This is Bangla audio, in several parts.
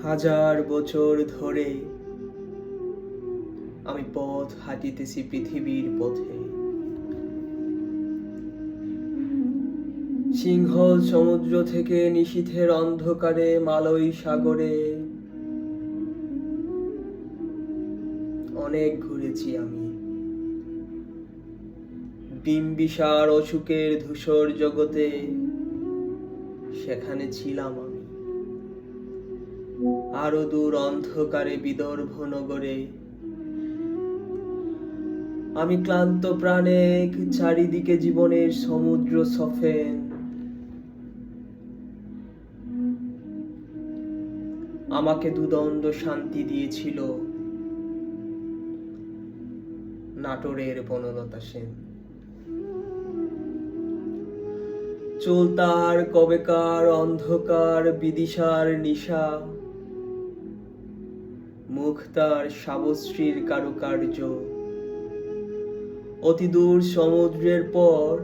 হাজার বছর ধরে আমি পথ হাঁটিতেছি পৃথিবীর পথে। সিংহল সমুদ্র থেকে নিশীথের অন্ধকারে মালয় সাগরে অনেক ঘুরেছি আমি। বিম্বিসার অশোকের ধূসর জগতে সেখানে ছিলাম আমি। আরো দূর অন্ধকারে বিদর্ভ নগরে আমি ক্লান্ত প্রাণে চারিদিকে জীবনের সমুদ্র সফেন। আমাকে দুদণ্ড শান্তি দিয়েছিল নাটোরের বনলতা সেন। চলতার কবেকার অন্ধকার বিদিশার নিশা, মুখতার সাবশ্রীর কারুকার্য, অতিদূর সমুদ্রের পর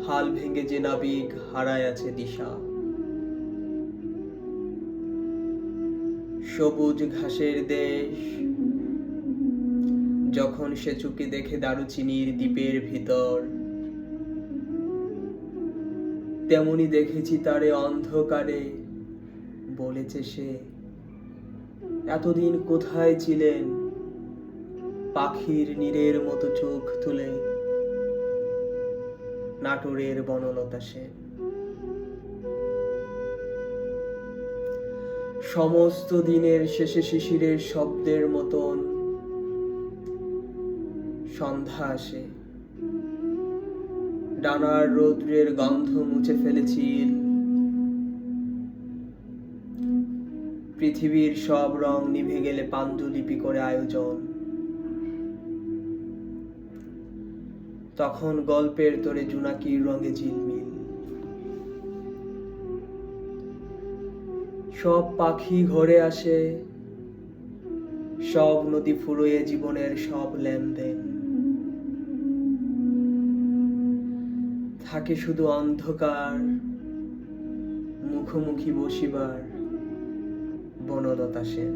হাল ভেঙে যে নাবিক হারায় আছে দিশা। সবুজ ঘাসের দেশ যখন সে চুকে দেখে দারুচিনির দ্বীপের ভিতর, তেমনি দেখেছি তারে অন্ধকারে। বলেছে সে, এতদিন কোথায় ছিলেন? পাখির নীরের মতো চোখ তুলে নাটোরের বনলতা সেন। সমস্ত দিনের শেষে শিশিরের শব্দের মতন সন্ধ্যা আসে। ডানার রৌদ্রের গন্ধ মুছে ফেলেছি। পৃথিবীর সব রং নিভে গেলে পাণ্ডুলিপি করে আয়োজন। তখন গল্পের তোরে জোনাকির রঙে ঝিলমিল। সব পাখি ঘরে আসে, সব নদী ফুরোয় জীবনের সব লেনদেন। থাকে শুধু অন্ধকার, মুখোমুখি বসিবার বনলতা সেন।